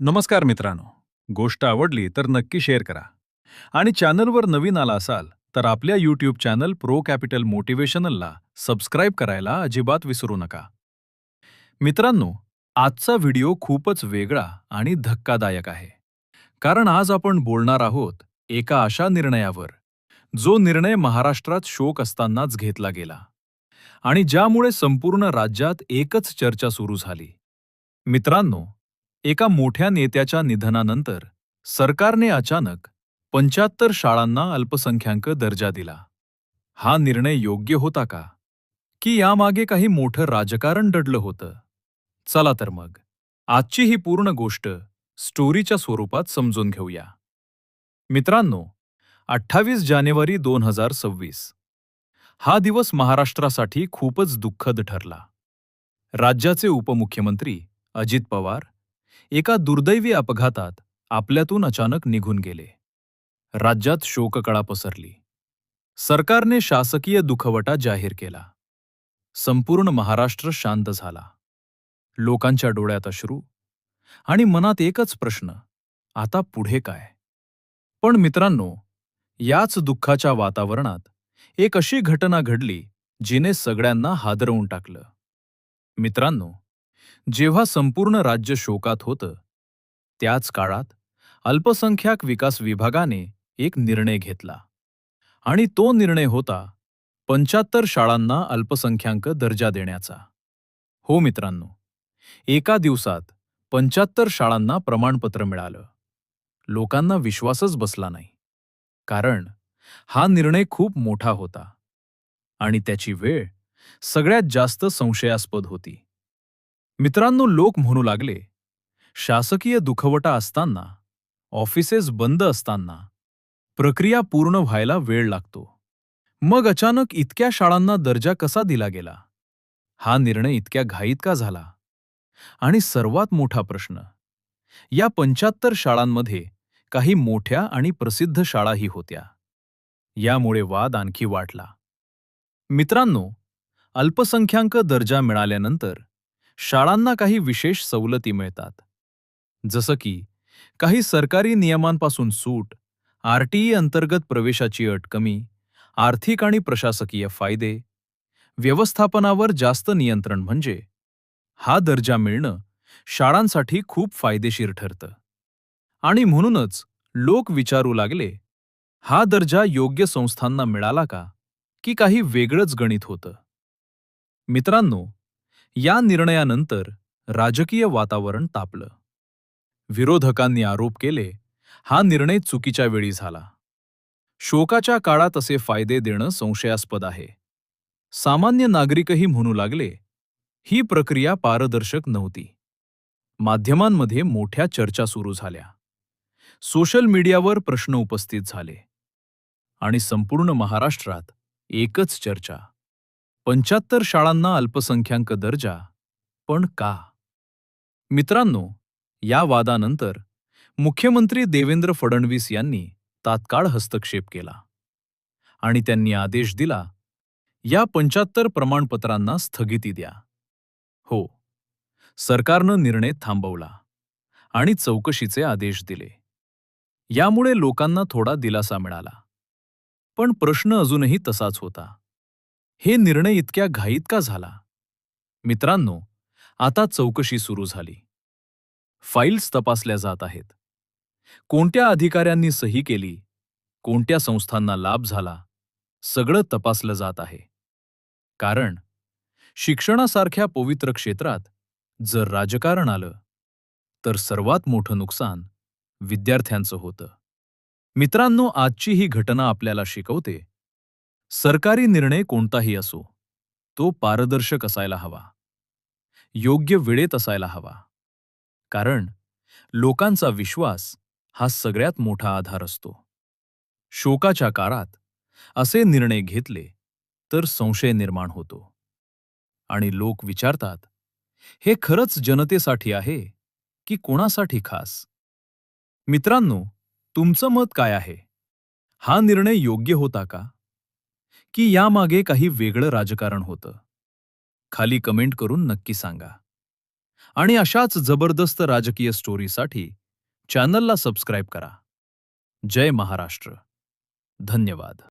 नमस्कार मित्रांनो. गोष्ट आवडली तर नक्की शेअर करा आणि चॅनलवर नवीन आला असाल तर आपल्या यूट्यूब चॅनल प्रो कॅपिटल मोटिवेशनलला सबस्क्राईब करायला अजिबात विसरू नका. मित्रांनो, आजचा व्हिडिओ खूपच वेगळा आणि धक्कादायक आहे. कारण आज आपण बोलणार आहोत एका अशा निर्णयावर जो निर्णय महाराष्ट्रात शोक असतानाच घेतला गेला आणि ज्यामुळे संपूर्ण राज्यात एकच चर्चा सुरू झाली. मित्रांनो, एका मोठ्या नेत्याच्या निधनानंतर सरकारने अचानक 75 शाळांना अल्पसंख्याक दर्जा दिला. हा निर्णय योग्य होता का? की यामागे काही मोठं राजकारण दडलं होतं? चला तर मग आजची ही पूर्ण गोष्ट स्टोरीच्या स्वरूपात समजून घेऊया. मित्रांनो, 28 जानेवारी 2026 हा दिवस महाराष्ट्रासाठी खूपच दुःखद ठरला. राज्याचे उपमुख्यमंत्री अजित पवार एका दुर्दैवी अपघातात आपल्यातून अचानक निघून गेले. राज्यात शोककळा पसरली. सरकारने शासकीय दुखवटा जाहीर केला. संपूर्ण महाराष्ट्र शांत झाला. लोकांच्या डोळ्यात अश्रू आणि मनात एकच प्रश्न, आता पुढे काय? पण मित्रांनो, याच दुःखाच्या वातावरणात एक अशी घटना घडली जिने सगळ्यांना हादरवून टाकलं. मित्रांनो, जेव्हा संपूर्ण राज्य शोकात होतं, त्याच काळात अल्पसंख्याक विकास विभागाने एक निर्णय घेतला. आणि तो निर्णय होता 75 शाळांना अल्पसंख्याक दर्जा देण्याचा. हो मित्रांनो, एका दिवसात 75 शाळांना प्रमाणपत्र मिळालं. लोकांना विश्वासच बसला नाही. कारण हा निर्णय खूप मोठा होता आणि त्याची वेळ सगळ्यात जास्त संशयास्पद होती. मित्रांनो, लोक म्हणू लागले, शासकीय दुखवटा असताना, ऑफिसेस बंद असताना, प्रक्रिया पूर्ण व्हायला वेळ लागतो. मग अचानक इतक्या शाळांना दर्जा कसा दिला गेला? हा निर्णय इतक्या घाईत का झाला? आणि सर्वात मोठा प्रश्न, या 75 शाळांमध्ये काही मोठ्या आणि प्रसिद्ध शाळाही होत्या. यामुळे वाद आणखी वाढला. मित्रांनो, अल्पसंख्याक दर्जा मिळाल्यानंतर शाळांना काही विशेष सवलती मिळतात. जसं की काही सरकारी नियमांपासून सूट, आरटीई अंतर्गत प्रवेशाची अट कमी, आर्थिक आणि प्रशासकीय फायदे, व्यवस्थापनावर जास्त नियंत्रण. म्हणजे हा दर्जा मिळणं शाळांसाठी खूप फायदेशीर ठरतं. आणि म्हणूनच लोक विचारू लागले, हा दर्जा योग्य संस्थांना मिळाला का, की काही वेगळंच गणित होतं? मित्रांनो, या निर्णयानंतर राजकीय वातावरण तापलं. विरोधकांनी आरोप केले, हा निर्णय चुकीच्या वेळी झाला. शोकाच्या काळात असे फायदे देणं संशयास्पद आहे. सामान्य नागरिकही म्हणू लागले, ही प्रक्रिया पारदर्शक नव्हती. माध्यमांमध्ये मोठ्या चर्चा सुरू झाल्या. सोशल मीडियावर प्रश्न उपस्थित झाले. आणि संपूर्ण महाराष्ट्रात एकच चर्चा, 75 शाळांना अल्पसंख्याक दर्जा, पण का? मित्रांनो, या वादानंतर मुख्यमंत्री देवेंद्र फडणवीस यांनी तात्काळ हस्तक्षेप केला आणि त्यांनी आदेश दिला, या 75 प्रमाणपत्रांना स्थगिती द्या. हो, सरकारनं निर्णय थांबवला आणि चौकशीचे आदेश दिले. यामुळे लोकांना थोडा दिलासा मिळाला. पण प्रश्न अजूनही तसाच होता. हे निर्णय इतक्या घाईत का झाला? मित्रांनो, आता चौकशी सुरू झाली. फाईल्स तपासल्या जात आहेत. कोणत्या अधिकाऱ्यांनी सही केली, कोणत्या संस्थांना लाभ झाला, सगळं तपासलं जात आहे. कारण शिक्षणासारख्या पवित्र क्षेत्रात जर राजकारण आलं, तर सर्वात मोठं नुकसान विद्यार्थ्यांचं होतं. मित्रांनो, आजची ही घटना आपल्याला शिकवते, सरकारी निर्णय कोणताही असो, तो पारदर्शक असायला हवा, योग्य वेळेत असायला हवा. कारण लोकांचा विश्वास हा सगळ्यात मोठा आधार असतो. शोकाच्या काळात असे निर्णय घेतले तर संशय निर्माण होतो आणि लोक विचारतात, हे खरंच जनतेसाठी आहे की कोणासाठी खास? मित्रांनो, तुमचं मत काय आहे? हा निर्णय योग्य होता का, की यामागे काही वेगळं राजकारण होतं? खाली कमेंट करून नक्की सांगा. आणि अशाच जबरदस्त राजकीय स्टोरीसाठी चॅनलला सबस्क्राईब करा. जय महाराष्ट्र. धन्यवाद.